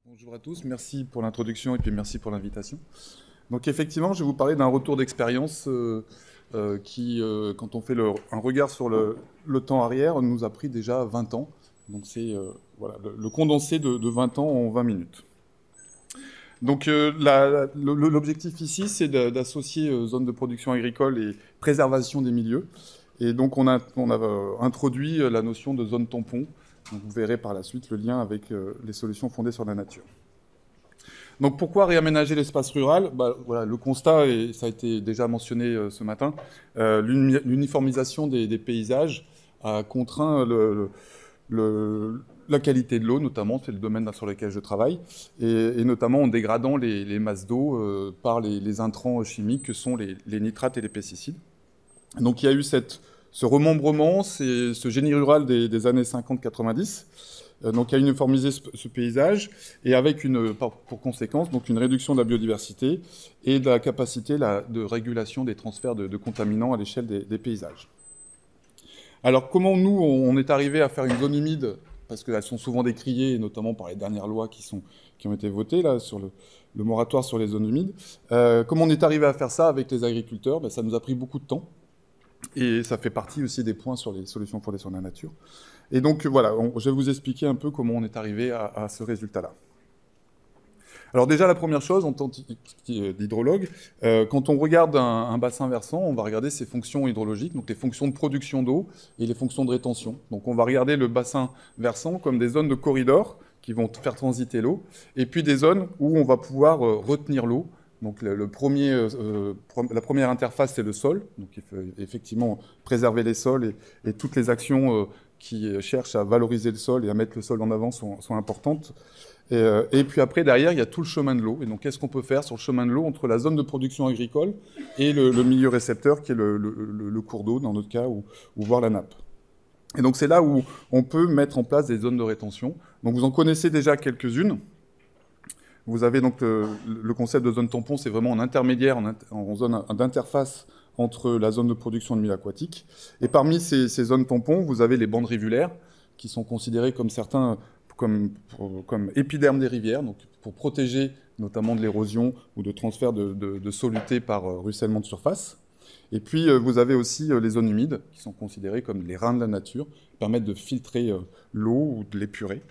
Bonjour à tous, merci pour l'introduction et puis merci pour l'invitation. Donc effectivement, je vais vous parler d'un retour d'expérience qui, quand on fait un regard sur le temps arrière, nous a pris déjà 20 ans. Donc c'est voilà, le condensé de 20 ans en 20 minutes. Donc l'objectif ici, c'est d'associer zone de production agricole et préservation des milieux. Et donc on a introduit la notion de zone tampon. Donc vous verrez par la suite le lien avec les solutions fondées sur la nature. Donc pourquoi réaménager l'espace rural? Voilà, le constat, et ça a été déjà mentionné ce matin, l'uniformisation des paysages a contraint la qualité de l'eau, notamment, c'est le domaine sur lequel je travaille, et notamment en dégradant les masses d'eau par les intrants chimiques que sont les nitrates et les pesticides. Donc il y a eu ce remembrement, ce génie rural des années 50-90, donc à uniformiser ce paysage, et avec pour conséquence donc une réduction de la biodiversité et de la capacité de régulation des transferts de contaminants à l'échelle des paysages. Alors comment nous, on est arrivé à faire une zone humide, parce qu'elles sont souvent décriées, notamment par les dernières lois qui ont été votées là, sur le moratoire sur les zones humides. Comment on est arrivé à faire ça avec les agriculteurs? Ça nous a pris beaucoup de temps. Et ça fait partie aussi des points sur les solutions fondées sur la nature. Et donc voilà, je vais vous expliquer un peu comment on est arrivé à ce résultat-là. Alors déjà, la première chose, en tant qu'hydrologue, quand on regarde un bassin versant, on va regarder ses fonctions hydrologiques, donc les fonctions de production d'eau et les fonctions de rétention. Donc on va regarder le bassin versant comme des zones de corridor qui vont faire transiter l'eau, et puis des zones où on va pouvoir retenir l'eau. Donc la première interface, c'est le sol. Donc il faut effectivement préserver les sols et toutes les actions qui cherchent à valoriser le sol et à mettre le sol en avant sont importantes. Et puis après, derrière, il y a tout le chemin de l'eau. Et donc qu'est-ce qu'on peut faire sur le chemin de l'eau entre la zone de production agricole et le milieu récepteur, qui est le cours d'eau, dans notre cas, ou voire la nappe. Et donc c'est là où on peut mettre en place des zones de rétention. Donc vous en connaissez déjà quelques-unes. Vous avez donc le concept de zone tampon, c'est vraiment un intermédiaire en zone d'interface entre la zone de production et le milieu aquatique. Et parmi ces zones tampons, vous avez les bandes rivulaires, qui sont considérées comme certains comme épiderme des rivières, donc pour protéger notamment de l'érosion ou de transfert de soluté par ruissellement de surface. Et puis vous avez aussi les zones humides, qui sont considérées comme les reins de la nature, qui permettent de filtrer l'eau ou de l'épurer.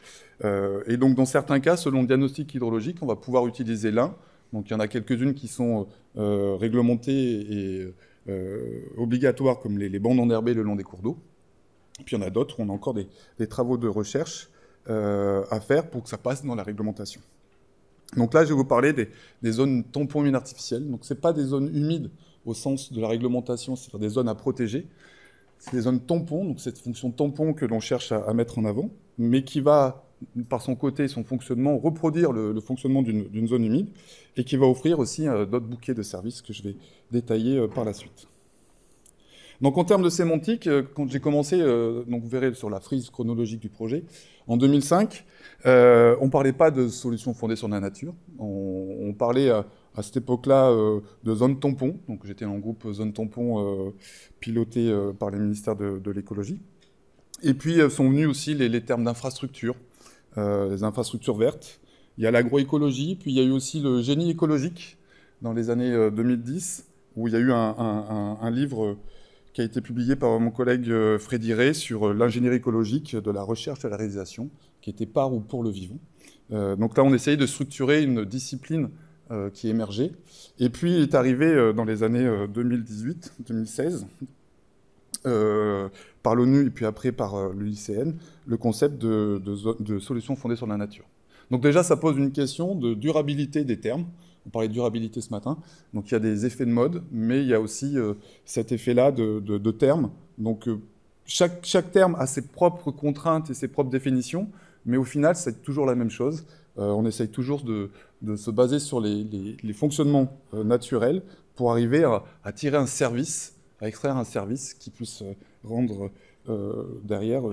Et donc dans certains cas, selon le diagnostic hydrologique, on va pouvoir utiliser l'un. Donc il y en a quelques-unes qui sont réglementées et obligatoires, comme les bandes enherbées le long des cours d'eau. Puis il y en a d'autres où on a encore des travaux de recherche à faire pour que ça passe dans la réglementation. Donc là, je vais vous parler des zones tampons humides artificielles. Donc ce n'est pas des zones humides au sens de la réglementation, c'est-à-dire des zones à protéger. C'est des zones tampons, donc cette fonction tampon que l'on cherche à mettre en avant, mais qui va, par son côté, son fonctionnement, reproduire le fonctionnement d'une zone humide, et qui va offrir aussi d'autres bouquets de services que je vais détailler par la suite. Donc en termes de sémantique, quand j'ai commencé, donc vous verrez sur la frise chronologique du projet, en 2005, on ne parlait pas de solutions fondées sur la nature. On parlait à cette époque-là de zone tampon. Donc j'étais en groupe zone tampon piloté par les ministères de l'écologie. Et puis sont venus aussi les termes d'infrastructure, les infrastructures vertes. Il y a l'agroécologie, puis il y a eu aussi le génie écologique dans les années 2010, où il y a eu un livre qui a été publié par mon collègue Freddy Ray sur l'ingénierie écologique de la recherche à la réalisation, qui était par ou pour le vivant. Donc là, on essayait de structurer une discipline qui émergeait. Et puis est arrivé dans les années 2018-2016, par l'ONU et puis après par l'UICN, le concept de solutions fondées sur la nature. Donc déjà, ça pose une question de durabilité des termes. On parlait de durabilité ce matin. Donc il y a des effets de mode, mais il y a aussi cet effet-là de termes. Donc chaque terme a ses propres contraintes et ses propres définitions, mais au final, c'est toujours la même chose. On essaye toujours de se baser sur les fonctionnements naturels pour arriver à tirer un service, à extraire un service qui puisse rendre derrière,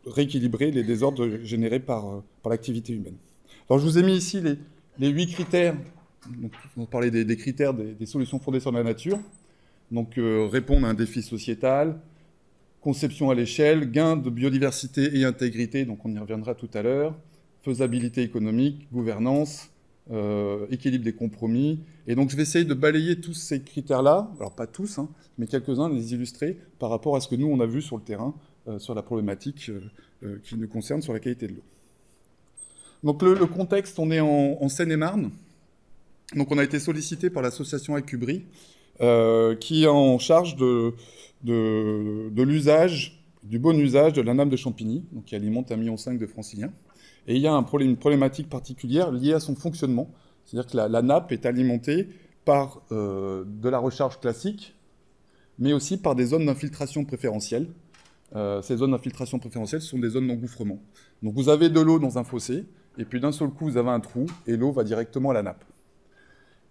rééquilibrer les désordres générés par l'activité humaine. Alors je vous ai mis ici les 8 critères. Donc, on parlait des critères des solutions fondées sur la nature. Donc, répondre à un défi sociétal, conception à l'échelle, gain de biodiversité et intégrité, donc on y reviendra tout à l'heure, faisabilité économique, gouvernance, équilibre des compromis. Et donc je vais essayer de balayer tous ces critères-là, alors pas tous, hein, mais quelques-uns, les illustrer par rapport à ce que nous on a vu sur le terrain, sur la problématique qui nous concerne sur la qualité de l'eau. Donc le contexte, on est en Seine-et-Marne. Donc on a été sollicité par l'association Acubri, qui est en charge de l'usage, du bon usage de la nappe de Champigny, donc qui alimente 1,5 million de Franciliens. Et il y a une problématique particulière liée à son fonctionnement. C'est-à-dire que la nappe est alimentée par de la recharge classique, mais aussi par des zones d'infiltration préférentielles. Ces zones d'infiltration préférentielles sont des zones d'engouffrement. Donc vous avez de l'eau dans un fossé, et puis d'un seul coup, vous avez un trou, et l'eau va directement à la nappe.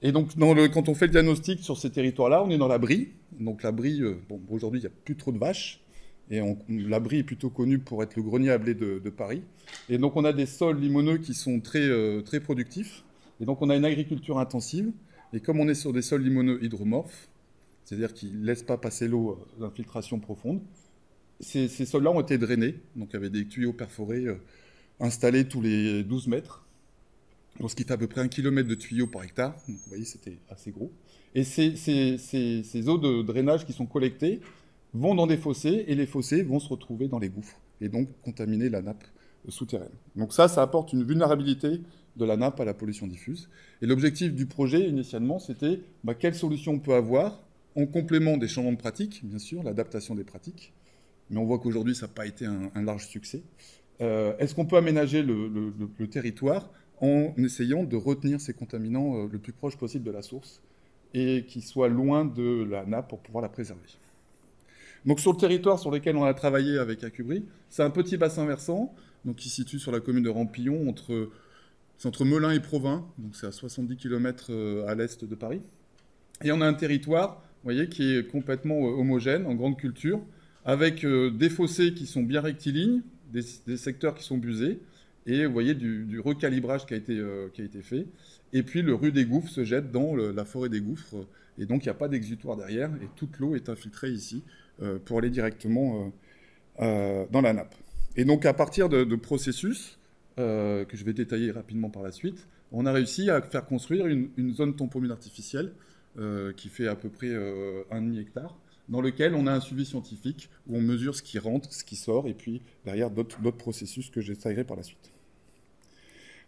Et donc, quand on fait le diagnostic sur ces territoires-là, on est dans la Brie. Donc la Brie, bon, aujourd'hui, il n'y a plus trop de vaches. Et la Brie est plutôt connue pour être le grenier à blé de Paris. Et donc on a des sols limoneux qui sont très productifs. Et donc on a une agriculture intensive. Et comme on est sur des sols limoneux hydromorphes, c'est-à-dire qui ne laissent pas passer l'eau d'infiltration profonde, ces sols-là ont été drainés. Donc avec des tuyaux perforés installés tous les 12 mètres. Donc, ce qui fait à peu près 1 km de tuyaux par hectare. Donc, vous voyez, c'était assez gros. Et ces eaux de drainage qui sont collectées vont dans des fossés, et les fossés vont se retrouver dans les gouffres, et donc contaminer la nappe souterraine. Donc ça apporte une vulnérabilité de la nappe à la pollution diffuse. Et l'objectif du projet, initialement, c'était quelle solution on peut avoir, en complément des changements de pratiques, bien sûr, l'adaptation des pratiques. Mais on voit qu'aujourd'hui, ça n'a pas été un large succès. Est-ce qu'on peut aménager le territoire en essayant de retenir ces contaminants le plus proche possible de la source et qui soient loin de la nappe pour pouvoir la préserver. Donc sur le territoire sur lequel on a travaillé avec Acubri, c'est un petit bassin versant, donc qui se situe sur la commune de Rampillon, entre Melun et Provins, donc c'est à 70 km à l'est de Paris. Et on a un territoire, vous voyez, qui est complètement homogène, en grande culture, avec des fossés qui sont bien rectilignes, des secteurs qui sont busés, et vous voyez du recalibrage qui a été fait. Et puis le rue des Gouffres se jette dans la forêt des Gouffres. Et donc il n'y a pas d'exutoire derrière. Et toute l'eau est infiltrée ici pour aller directement dans la nappe. Et donc à partir de processus, que je vais détailler rapidement par la suite, on a réussi à faire construire une zone tampomine artificielle qui fait à peu près 1,5 hectare, dans lequel on a un suivi scientifique où on mesure ce qui rentre, ce qui sort, et puis derrière d'autres processus que je détaillerai par la suite.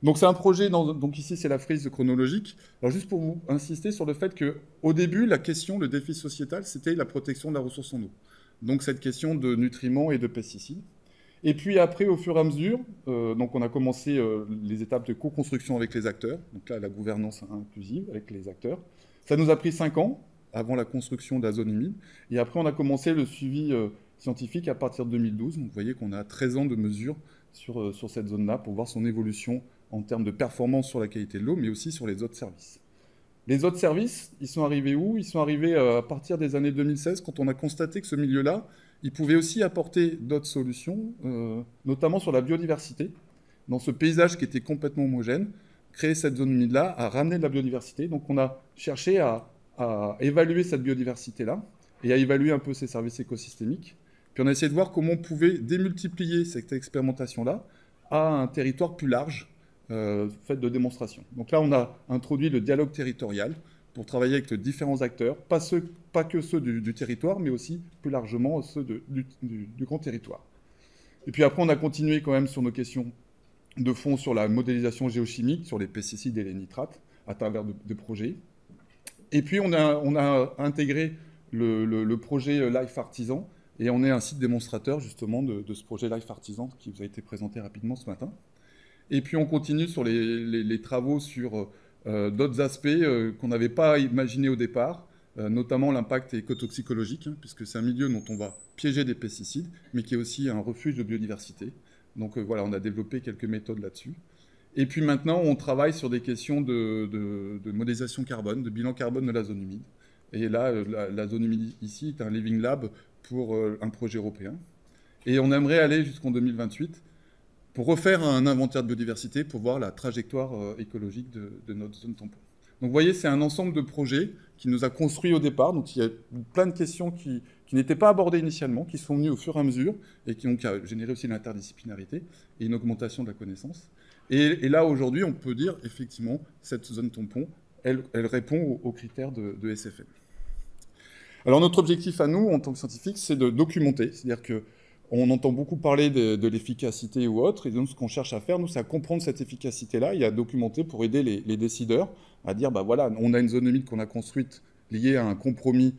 Donc c'est un projet, donc ici c'est la frise chronologique. Alors juste pour vous insister sur le fait qu'au début, la question, le défi sociétal, c'était la protection de la ressource en eau. Donc cette question de nutriments et de pesticides. Et puis après, au fur et à mesure, donc on a commencé les étapes de co-construction avec les acteurs. Donc là, la gouvernance inclusive avec les acteurs. Ça nous a pris 5 ans avant la construction de la zone humide. Et après, on a commencé le suivi scientifique à partir de 2012. Donc vous voyez qu'on a 13 ans de mesures sur cette zone-là pour voir son évolution en termes de performance sur la qualité de l'eau, mais aussi sur les autres services. Les autres services, ils sont arrivés où? Ils sont arrivés à partir des années 2016, quand on a constaté que ce milieu-là, il pouvait aussi apporter d'autres solutions, notamment sur la biodiversité. Dans ce paysage qui était complètement homogène, créer cette zone humide-là a ramené de la biodiversité. Donc on a cherché à évaluer cette biodiversité-là et à évaluer un peu ces services écosystémiques. Puis on a essayé de voir comment on pouvait démultiplier cette expérimentation-là à un territoire plus large, fait de démonstrations. Donc là, on a introduit le dialogue territorial pour travailler avec les différents acteurs, pas que ceux du territoire, mais aussi plus largement ceux du grand territoire. Et puis après, on a continué quand même sur nos questions de fond sur la modélisation géochimique, sur les pesticides et les nitrates, à travers de projets. Et puis, on a intégré le projet Life Artisan, et on est un site démonstrateur, justement, de ce projet Life Artisan, qui vous a été présenté rapidement ce matin. Et puis, on continue sur les travaux sur d'autres aspects qu'on n'avait pas imaginés au départ, notamment l'impact écotoxicologique, puisque c'est un milieu dont on va piéger des pesticides, mais qui est aussi un refuge de biodiversité. Donc voilà, on a développé quelques méthodes là-dessus. Et puis maintenant, on travaille sur des questions de modélisation carbone, de bilan carbone de la zone humide. Et là, la zone humide ici est un living lab pour un projet européen. Et on aimerait aller jusqu'en 2028 pour refaire un inventaire de biodiversité pour voir la trajectoire écologique de notre zone tampon. Donc vous voyez, c'est un ensemble de projets qui nous a construits au départ. Donc il y a plein de questions qui n'étaient pas abordées initialement, qui sont venues au fur et à mesure et qui ont généré aussi l'interdisciplinarité et une augmentation de la connaissance. Et là, aujourd'hui, on peut dire, effectivement, cette zone tampon, elle répond aux critères de SFM. Alors, notre objectif à nous, en tant que scientifiques, c'est de documenter. C'est-à-dire qu'on entend beaucoup parler de l'efficacité ou autre, et donc ce qu'on cherche à faire, nous, c'est à comprendre cette efficacité-là et à documenter pour aider les décideurs à dire, bah voilà, on a une zone humide qu'on a construite liée à un compromis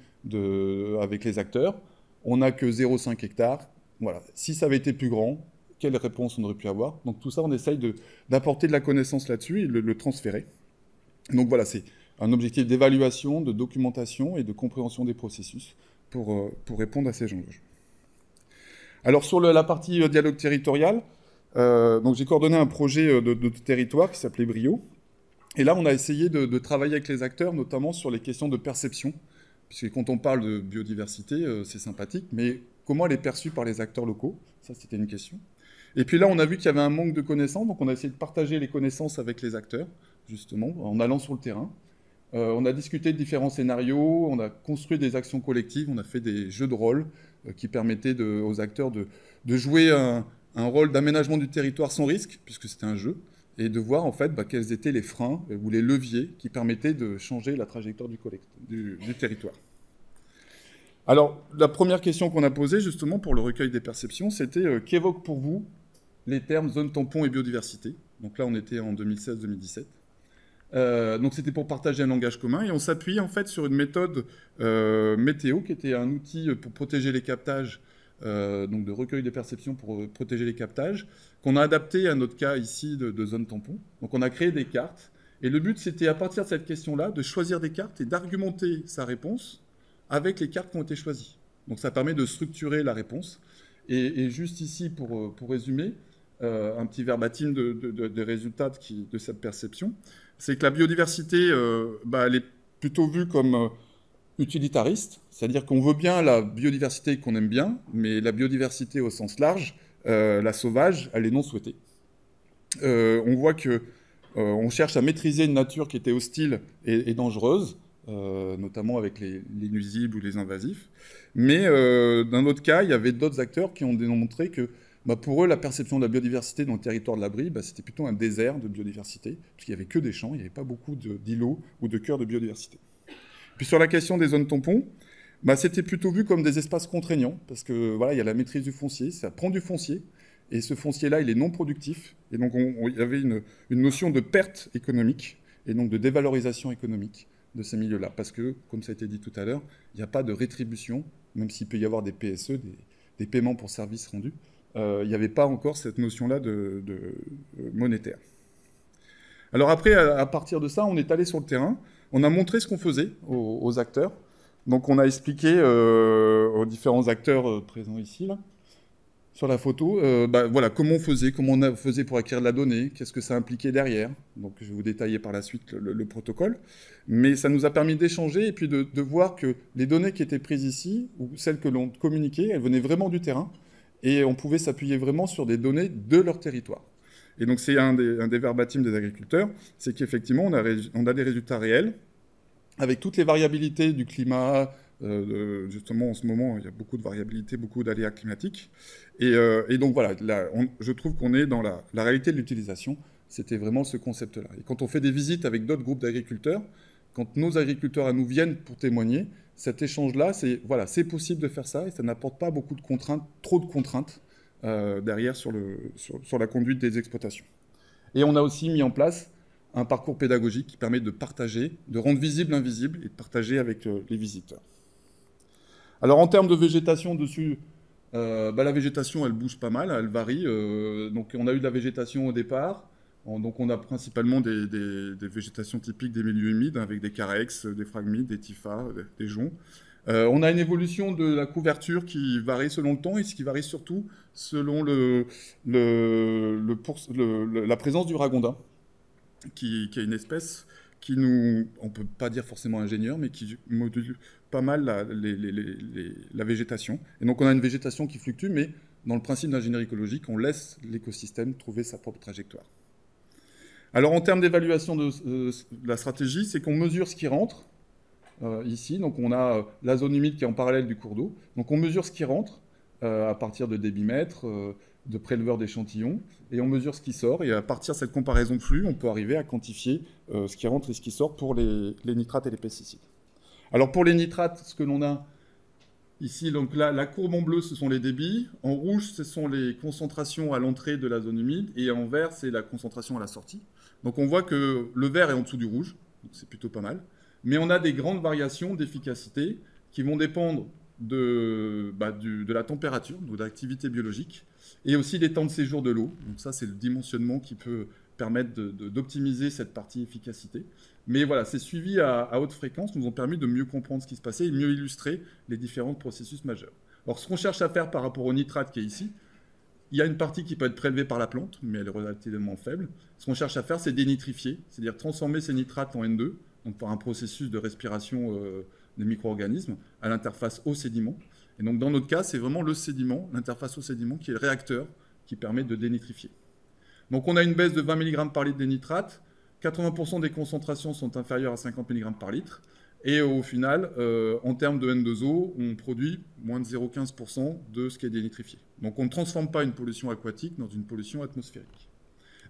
avec les acteurs, on n'a que 0,5 hectares. Voilà. Si ça avait été plus grand, quelle réponse on aurait pu avoir? Donc tout ça, on essaye d'apporter de la connaissance là-dessus et le transférer. Donc voilà, c'est un objectif d'évaluation, de documentation et de compréhension des processus pour répondre à ces enjeux. Alors sur la partie dialogue territorial, donc j'ai coordonné un projet de territoire qui s'appelait Brio. Et là, on a essayé de travailler avec les acteurs, notamment sur les questions de perception. Puisque quand on parle de biodiversité, c'est sympathique, mais comment elle est perçue par les acteurs locaux? Ça, c'était une question. Et puis là, on a vu qu'il y avait un manque de connaissances, donc on a essayé de partager les connaissances avec les acteurs, justement, en allant sur le terrain. On a discuté de différents scénarios, on a construit des actions collectives, on a fait des jeux de rôle qui permettaient aux acteurs de jouer un rôle d'aménagement du territoire sans risque, puisque c'était un jeu, et de voir en fait quels étaient les freins ou les leviers qui permettaient de changer la trajectoire du territoire. Alors, la première question qu'on a posée justement pour le recueil des perceptions, c'était qu'évoquent pour vous les termes zone tampon et biodiversité? Donc là, on était en 2016-2017. Donc c'était pour partager un langage commun et on s'appuie en fait sur une méthode météo qui était un outil pour protéger les captages, donc de recueil des perceptions pour protéger les captages, qu'on a adapté à notre cas ici de zone tampon. Donc on a créé des cartes et le but c'était à partir de cette question-là de choisir des cartes et d'argumenter sa réponse avec les cartes qui ont été choisies. Donc ça permet de structurer la réponse. Et juste ici pour résumer, un petit verbatim des résultats de cette perception, c'est que la biodiversité, elle est plutôt vue comme utilitariste, c'est-à-dire qu'on veut bien la biodiversité qu'on aime bien, mais la biodiversité au sens large, la sauvage, elle est non souhaitée. On voit qu'on cherche à maîtriser une nature qui était hostile et dangereuse, notamment avec les nuisibles ou les invasifs. Mais d'un autre cas, il y avait d'autres acteurs qui ont démontré que pour eux, la perception de la biodiversité dans le territoire de la Brie, c'était plutôt un désert de biodiversité, puisqu'il n'y avait que des champs, il n'y avait pas beaucoup d'îlots ou de cœurs de biodiversité. Puis sur la question des zones tampons, c'était plutôt vu comme des espaces contraignants, parce que voilà, il y a la maîtrise du foncier, ça prend du foncier, et ce foncier-là, il est non productif, et donc il y avait une notion de perte économique, et donc de dévalorisation économique de ces milieux-là, parce que, comme ça a été dit tout à l'heure, il n'y a pas de rétribution, même s'il peut y avoir des PSE, des paiements pour services rendus, il n'y avait pas encore cette notion-là de monétaire. Alors après, à partir de ça, on est allé sur le terrain, on a montré ce qu'on faisait aux acteurs. Donc on a expliqué aux différents acteurs présents ici, là, sur la photo, voilà, comment on faisait pour acquérir de la donnée, qu'est-ce que ça impliquait derrière. Donc je vais vous détailler par la suite le protocole. Mais ça nous a permis d'échanger et puis de voir que les données qui étaient prises ici, ou celles que l'on communiquait, elles venaient vraiment du terrain. Et on pouvait s'appuyer vraiment sur des données de leur territoire. Et donc c'est un des verbatims des agriculteurs, c'est qu'effectivement on a des résultats réels, avec toutes les variabilités du climat, justement en ce moment il y a beaucoup de variabilités, beaucoup d'aléas climatiques. Et donc voilà, là, je trouve qu'on est dans la réalité de l'utilisation, c'était vraiment ce concept-là. Et quand on fait des visites avec d'autres groupes d'agriculteurs, quand nos agriculteurs à nous viennent pour témoigner, cet échange-là, voilà, c'est possible de faire ça et ça n'apporte pas beaucoup de contraintes, trop de contraintes derrière sur la conduite des exploitations. Et on a aussi mis en place un parcours pédagogique qui permet de partager, de rendre visible l'invisible et de partager avec les visiteurs. Alors en termes de végétation dessus, la végétation elle bouge pas mal, elle varie. Donc on a eu de la végétation au départ. Donc on a principalement des végétations typiques des milieux humides, avec des carex, des phragmites, des typhas, des joncs. On a une évolution de la couverture qui varie selon le temps et ce qui varie surtout selon la présence du ragondin, qui est une espèce qui on ne peut pas dire forcément ingénieur, mais qui module pas mal la végétation. Et donc on a une végétation qui fluctue, mais dans le principe d'ingénierie écologique, on laisse l'écosystème trouver sa propre trajectoire. Alors en termes d'évaluation de la stratégie, c'est qu'on mesure ce qui rentre ici. Donc on a la zone humide qui est en parallèle du cours d'eau. Donc on mesure ce qui rentre à partir de débitmètres, de préleveurs d'échantillons, et on mesure ce qui sort, et à partir de cette comparaison de flux, on peut arriver à quantifier ce qui rentre et ce qui sort pour les nitrates et les pesticides. Alors pour les nitrates, ce que l'on a ici, donc là, la courbe en bleu, ce sont les débits, en rouge, ce sont les concentrations à l'entrée de la zone humide, et en vert, c'est la concentration à la sortie. Donc on voit que le vert est en dessous du rouge, donc c'est plutôt pas mal, mais on a des grandes variations d'efficacité qui vont dépendre de la température, de l'activité biologique, et aussi des temps de séjour de l'eau. Donc ça, c'est le dimensionnement qui peut permettre d'optimiser cette partie efficacité. Mais voilà, ces suivis à haute fréquence nous ont permis de mieux comprendre ce qui se passait et mieux illustrer les différents processus majeurs. Alors, ce qu'on cherche à faire par rapport au nitrate qui est ici, il y a une partie qui peut être prélevée par la plante, mais elle est relativement faible. Ce qu'on cherche à faire, c'est dénitrifier, c'est-à-dire transformer ces nitrates en N2, donc par un processus de respiration des micro-organismes, à l'interface eau-sédiment. Et donc, dans notre cas, c'est vraiment le sédiment, l'interface eau-sédiment, qui est le réacteur qui permet de dénitrifier. Donc, on a une baisse de 20 mg par litre des nitrates. 80% des concentrations sont inférieures à 50 mg par litre. Et au final, en termes de N2O, on produit moins de 0,15% de ce qui est dénitrifié. Donc, on ne transforme pas une pollution aquatique dans une pollution atmosphérique.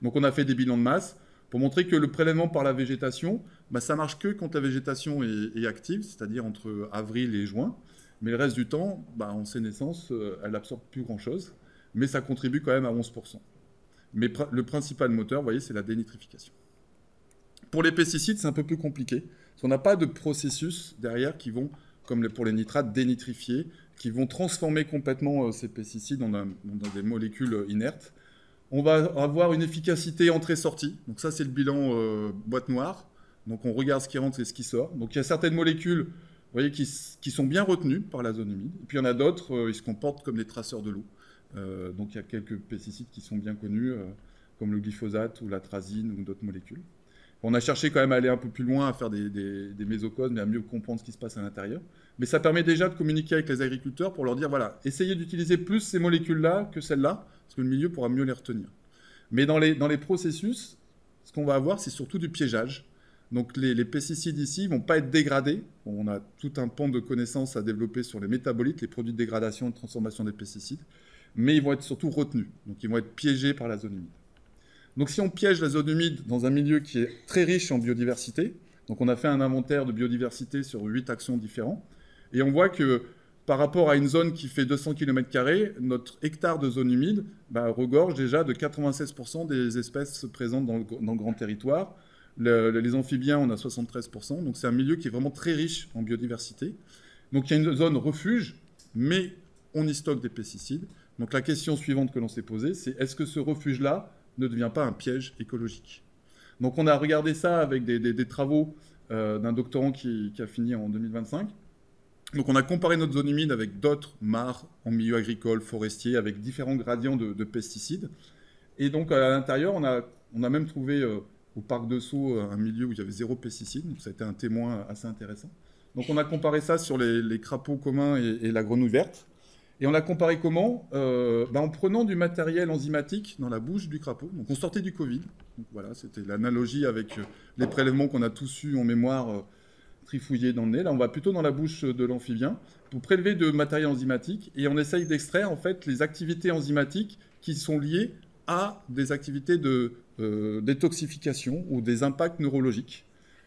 Donc, on a fait des bilans de masse pour montrer que le prélèvement par la végétation, ça marche que quand la végétation est active, c'est-à-dire entre avril et juin. Mais le reste du temps, en sénescence, elle n'absorbe plus grand-chose. Mais ça contribue quand même à 11%. Mais le principal moteur, vous voyez, c'est la dénitrification. Pour les pesticides, c'est un peu plus compliqué. Parce qu'on n'a pas de processus derrière qui vont, comme pour les nitrates, dénitrifier, qui vont transformer complètement ces pesticides dans des molécules inertes. On va avoir une efficacité entrée-sortie. Donc ça, c'est le bilan boîte noire. Donc on regarde ce qui rentre et ce qui sort. Donc il y a certaines molécules, vous voyez, qui sont bien retenues par la zone humide. Et puis il y en a d'autres, ils se comportent comme des traceurs de l'eau. Donc il y a quelques pesticides qui sont bien connus, comme le glyphosate ou l'atrazine ou d'autres molécules. On a cherché quand même à aller un peu plus loin, à faire des mésocosmes et à mieux comprendre ce qui se passe à l'intérieur. Mais ça permet déjà de communiquer avec les agriculteurs pour leur dire, voilà, essayez d'utiliser plus ces molécules-là que celles-là, parce que le milieu pourra mieux les retenir. Mais dans les processus, ce qu'on va avoir, c'est surtout du piégeage. Donc les pesticides ici ne vont pas être dégradés. Bon, on a tout un pan de connaissances à développer sur les métabolites, les produits de dégradation et de transformation des pesticides. Mais ils vont être surtout retenus. Donc ils vont être piégés par la zone humide. Donc si on piège la zone humide dans un milieu qui est très riche en biodiversité, donc on a fait un inventaire de biodiversité sur 8 actions différents, et on voit que par rapport à une zone qui fait 200 km², notre hectare de zone humide regorge déjà de 96% des espèces présentes dans le grand territoire. Les amphibiens, on a 73%, donc c'est un milieu qui est vraiment très riche en biodiversité. Donc il y a une zone refuge, mais on y stocke des pesticides. Donc la question suivante que l'on s'est posée, c'est est-ce que ce refuge-là ne devient pas un piège écologique? Donc on a regardé ça avec des travaux d'un doctorant qui a fini en 2025. Donc on a comparé notre zone humide avec d'autres mares en milieu agricole, forestier, avec différents gradients de pesticides. Et donc à l'intérieur, on a même trouvé au parc de Sceaux un milieu où il y avait 0 pesticides. Donc ça a été un témoin assez intéressant. Donc on a comparé ça sur les crapauds communs et la grenouille verte. Et on l'a comparé comment? En prenant du matériel enzymatique dans la bouche du crapaud. Donc on sortait du Covid. Donc voilà, c'était l'analogie avec les prélèvements qu'on a tous eus en mémoire trifouillés dans le nez. Là, on va plutôt dans la bouche de l'amphibien pour prélever de matériel enzymatique. Et on essaye d'extraire en fait les activités enzymatiques qui sont liées à des activités de détoxification ou des impacts neurologiques.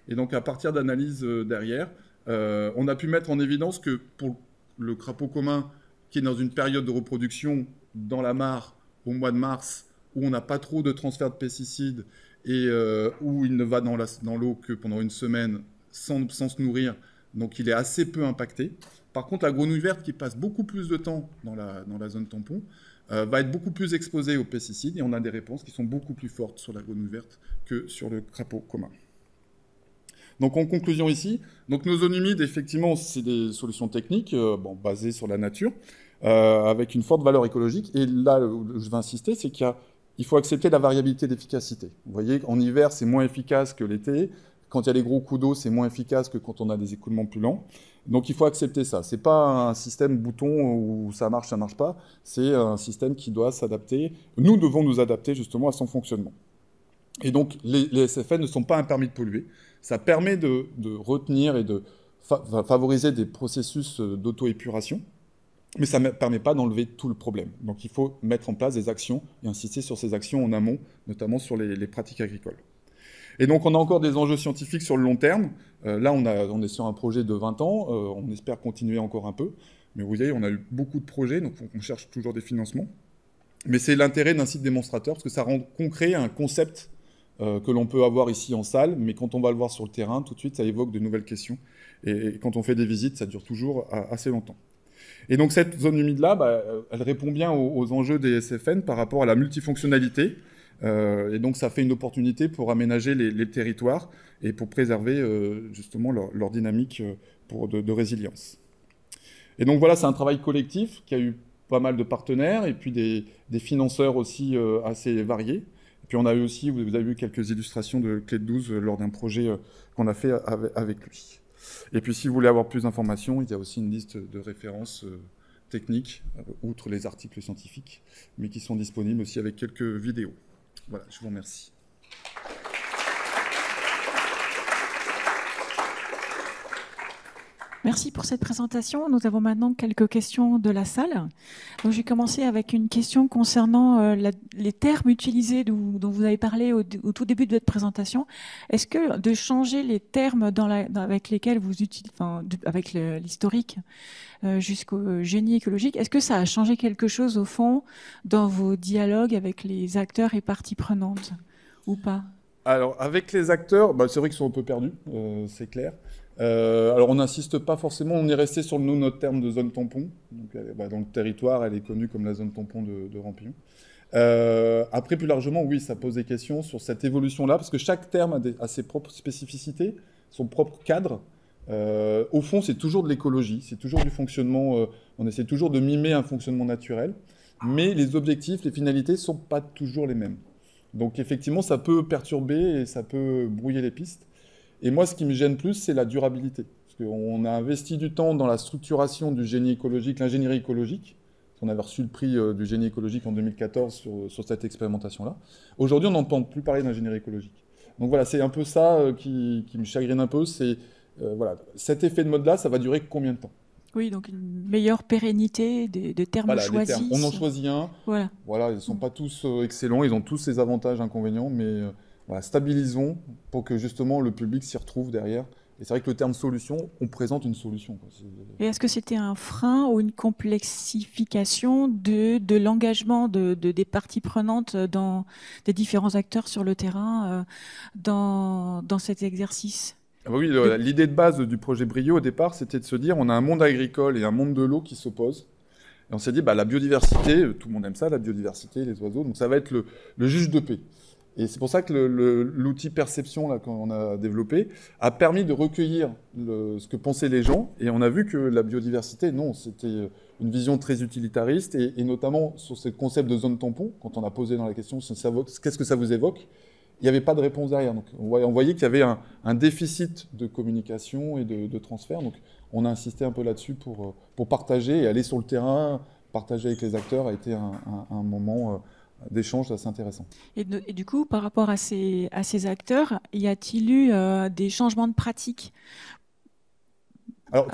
Et donc à partir d'analyses derrière, on a pu mettre en évidence que pour le crapaud commun, qui est dans une période de reproduction dans la mare au mois de mars, où on n'a pas trop de transfert de pesticides et où il ne va dans l'eau que pendant une semaine sans se nourrir, donc il est assez peu impacté. Par contre, la grenouille verte, qui passe beaucoup plus de temps dans la zone tampon, va être beaucoup plus exposée aux pesticides, et on a des réponses qui sont beaucoup plus fortes sur la grenouille verte que sur le crapaud commun. Donc en conclusion ici, donc nos zones humides, effectivement, c'est des solutions techniques basées sur la nature, avec une forte valeur écologique. Et là où je vais insister, c'est qu'il faut accepter la variabilité d'efficacité. Vous voyez, en hiver, c'est moins efficace que l'été. Quand il y a les gros coups d'eau, c'est moins efficace que quand on a des écoulements plus lents. Donc il faut accepter ça. Ce n'est pas un système bouton où ça marche pas. C'est un système qui doit s'adapter. Nous devons nous adapter justement à son fonctionnement. Et donc les SFN ne sont pas un permis de polluer. Ça permet de retenir et de favoriser des processus d'auto-épuration. mais ça ne permet pas d'enlever tout le problème. Donc il faut mettre en place des actions et insister sur ces actions en amont, notamment sur les pratiques agricoles. Et donc on a encore des enjeux scientifiques sur le long terme. Là, on est sur un projet de 20 ans, on espère continuer encore un peu. Mais vous voyez, on a eu beaucoup de projets, donc on cherche toujours des financements. Mais c'est l'intérêt d'un site démonstrateur, parce que ça rend concret un concept que l'on peut avoir ici en salle, mais quand on va le voir sur le terrain, tout de suite, ça évoque de nouvelles questions. Et quand on fait des visites, ça dure toujours assez longtemps. Et donc cette zone humide-là, elle répond bien aux enjeux des SFN par rapport à la multifonctionnalité. Et donc ça fait une opportunité pour aménager les territoires et pour préserver justement leur dynamique de résilience. Et donc voilà, c'est un travail collectif qui a eu pas mal de partenaires et puis des financeurs aussi assez variés. Et puis on a eu aussi, vous avez vu quelques illustrations de Clé de 12 lors d'un projet qu'on a fait avec lui. Et puis si vous voulez avoir plus d'informations, il y a aussi une liste de références techniques, outre les articles scientifiques, mais qui sont disponibles aussi avec quelques vidéos. Voilà, je vous remercie. Merci pour cette présentation. Nous avons maintenant quelques questions de la salle. Donc, je vais commencer avec une question concernant les termes utilisés dont vous avez parlé au tout début de votre présentation. Est-ce que de changer les termes avec lesquels vous utilisez, avec l'historique jusqu'au génie écologique, est-ce que ça a changé quelque chose au fond dans vos dialogues avec les acteurs et parties prenantes ou pas? Alors, avec les acteurs, c'est vrai qu'ils sont un peu perdus, c'est clair. Alors on n'insiste pas forcément, on est resté sur notre terme de zone tampon. Donc, dans le territoire, elle est connue comme la zone tampon de Rampillon. Après, plus largement, oui, ça pose des questions sur cette évolution-là, parce que chaque terme a ses propres spécificités, son propre cadre. Au fond, c'est toujours de l'écologie, c'est toujours du fonctionnement, on essaie toujours de mimer un fonctionnement naturel, mais les objectifs, les finalités ne sont pas toujours les mêmes. Donc effectivement, ça peut perturber et ça peut brouiller les pistes. Et moi, ce qui me gêne plus, c'est la durabilité. Parce qu'on a investi du temps dans la structuration du génie écologique, l'ingénierie écologique. On avait reçu le prix du génie écologique en 2014 sur cette expérimentation-là. Aujourd'hui, on n'entend plus parler d'ingénierie écologique. Donc voilà, c'est un peu ça qui me chagrine un peu. C'est voilà, cet effet de mode-là, ça va durer combien de temps? Oui, donc une meilleure pérennité des termes voilà, choisis. Les termes. On en choisit un. Voilà, ils ne sont pas tous excellents, ils ont tous ces avantages, inconvénients, mais voilà, stabilisons pour que justement le public s'y retrouve derrière. Et c'est vrai que le terme solution, on présente une solution. Et est-ce que c'était un frein ou une complexification de l'engagement des parties prenantes des différents acteurs sur le terrain dans cet exercice? Oui, l'idée de base du projet Brio au départ, c'était de se dire on a un monde agricole et un monde de l'eau qui s'opposent. Et on s'est dit la biodiversité, tout le monde aime ça, la biodiversité, les oiseaux, donc ça va être le juge de paix. Et c'est pour ça que l'outil perception là, qu'on a développé a permis de recueillir ce que pensaient les gens. Et on a vu que la biodiversité, non, c'était une vision très utilitariste. Et notamment sur ce concept de zone tampon, quand on a posé dans la question qu'est-ce que ça vous évoque, il n'y avait pas de réponse derrière. Donc on voyait qu'il y avait un déficit de communication et de transfert. Donc on a insisté un peu là-dessus pour partager et aller sur le terrain, partager avec les acteurs a été un moment d'échange assez intéressant. Et du coup, par rapport à ces acteurs, y a-t-il eu des changements de pratiques? Alors,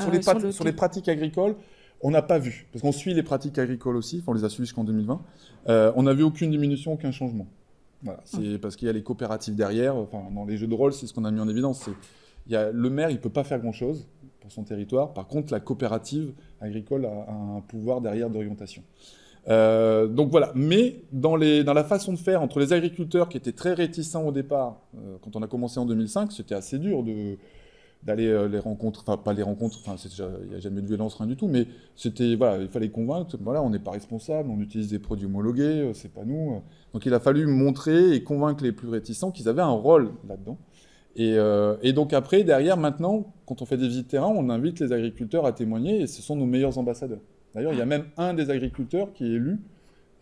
sur les pratiques agricoles, on n'a pas vu, parce qu'on suit les pratiques agricoles aussi, on les a suivies jusqu'en 2020, on n'a vu aucune diminution, aucun changement. Voilà, c'est parce qu'il y a les coopératives derrière, dans les jeux de rôle, c'est ce qu'on a mis en évidence. Le maire, il ne peut pas faire grand-chose pour son territoire, par contre, la coopérative agricole a un pouvoir derrière d'orientation. Donc voilà, mais dans la façon de faire entre les agriculteurs qui étaient très réticents au départ, quand on a commencé en 2005, c'était assez dur d'aller les rencontres, enfin pas les rencontres, il n'y a jamais eu de violence, rien du tout, mais c'était, voilà, il fallait convaincre, voilà, on n'est pas responsable, on utilise des produits homologués, c'est pas nous. Donc il a fallu montrer et convaincre les plus réticents qu'ils avaient un rôle là-dedans. Et donc après, derrière, maintenant, quand on fait des visites terrain, on invite les agriculteurs à témoigner et ce sont nos meilleurs ambassadeurs. D'ailleurs, il y a même un des agriculteurs qui est élu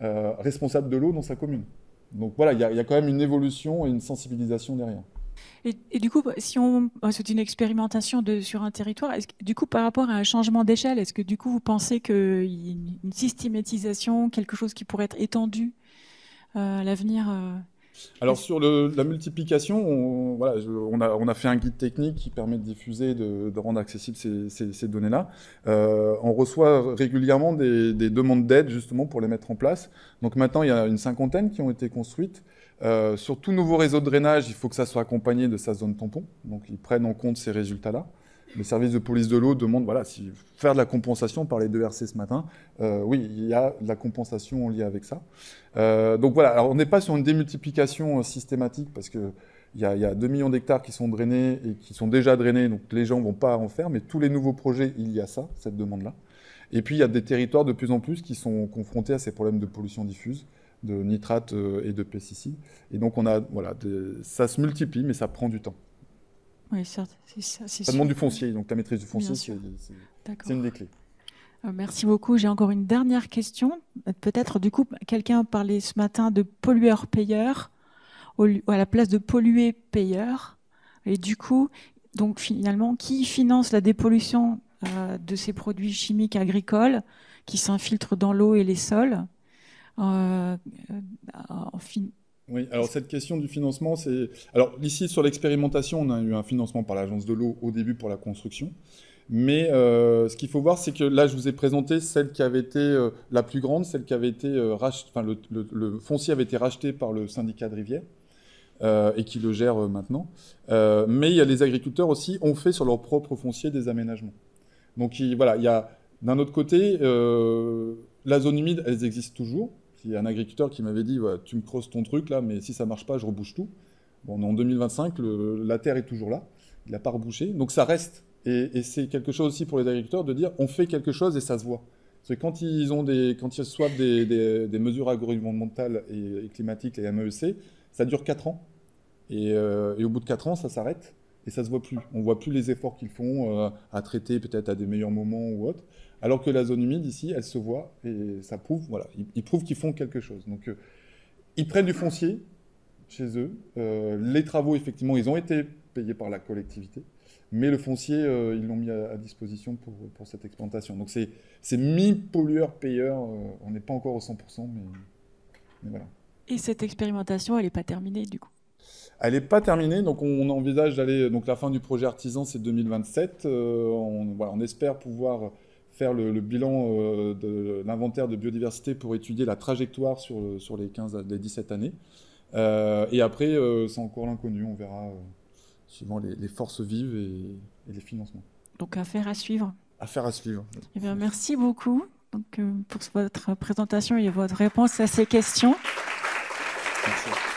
responsable de l'eau dans sa commune. Donc voilà, il y a quand même une évolution et une sensibilisation derrière. Et du coup, si c'est une expérimentation sur un territoire, du coup, par rapport à un changement d'échelle, est-ce que du coup, vous pensez qu'il y a une systématisation, quelque chose qui pourrait être étendu à l'avenir Alors sur la multiplication, on a fait un guide technique qui permet de diffuser, de rendre accessibles ces données-là. On reçoit régulièrement des demandes d'aide justement pour les mettre en place. Donc maintenant, il y a une 50aine qui ont été construites. Sur tout nouveau réseau de drainage, il faut que ça soit accompagné de sa zone tampon. Donc ils prennent en compte ces résultats-là. Le service de police de l'eau demande, voilà, si faire de la compensation, on parlait de RC ce matin, oui, il y a de la compensation en lien avec ça. Donc voilà, alors on n'est pas sur une démultiplication systématique parce qu'il y a 2 millions d'hectares qui sont drainés et qui sont déjà drainés, donc les gens ne vont pas en faire, mais tous les nouveaux projets, il y a ça, cette demande-là. Et puis il y a des territoires de plus en plus qui sont confrontés à ces problèmes de pollution diffuse, de nitrates et de pesticides. Et donc on a, voilà, ça se multiplie, mais ça prend du temps. Oui, certes, ça Ça demande du foncier, donc la maîtrise du foncier, c'est une des clés. Merci beaucoup. J'ai encore une dernière question. Peut-être, du coup, quelqu'un parlait ce matin de pollueur-payeur à la place de polluer-payeur. Et du coup, donc finalement, qui finance la dépollution de ces produits chimiques agricoles qui s'infiltrent dans l'eau et les sols Oui, alors cette question du financement, c'est... Alors ici, sur l'expérimentation, on a eu un financement par l'Agence de l'eau au début pour la construction. Mais ce qu'il faut voir, c'est que là, je vous ai présenté celle qui avait été la plus grande, celle qui avait été rachetée... Enfin, le foncier avait été racheté par le syndicat de Rivière et qui le gère maintenant. Mais il y a les agriculteurs aussi ont fait sur leur propre foncier des aménagements. Donc voilà, il y a d'un autre côté, la zone humide, elles existent toujours. Il y a un agriculteur qui m'avait dit ouais, tu me creuses ton truc là, mais si ça marche pas, je rebouche tout. Bon, on est en 2025, la terre est toujours là, il n'a pas rebouché, donc ça reste. Et c'est quelque chose aussi pour les agriculteurs de dire on fait quelque chose et ça se voit. Parce que quand ils reçoivent des mesures agroenvironnementales et climatiques, les MEEC, ça dure 4 ans. Et au bout de 4 ans, ça s'arrête et ça se voit plus. On voit plus les efforts qu'ils font à traiter peut-être à des meilleurs moments ou autre. Alors que la zone humide, ici, elle se voit et ça prouve, voilà, ils prouvent qu'ils font quelque chose. Donc, ils prennent du foncier chez eux. Les travaux, effectivement, ils ont été payés par la collectivité. Mais le foncier, ils l'ont mis à disposition pour cette exploitation. Donc, c'est mi-pollueur-payeur. On n'est pas encore au 100%, mais voilà. Et cette expérimentation, elle n'est pas terminée, du coup? Elle n'est pas terminée, donc on envisage d'aller... Donc, la fin du projet artisan, c'est 2027. On espère pouvoir faire le bilan de l'inventaire de biodiversité pour étudier la trajectoire sur les 17 années. Et après, c'est encore l'inconnu, on verra suivant les forces vives et les financements. Donc affaire à suivre. Affaire à suivre. Eh bien, merci beaucoup donc, pour votre présentation et votre réponse à ces questions. Merci.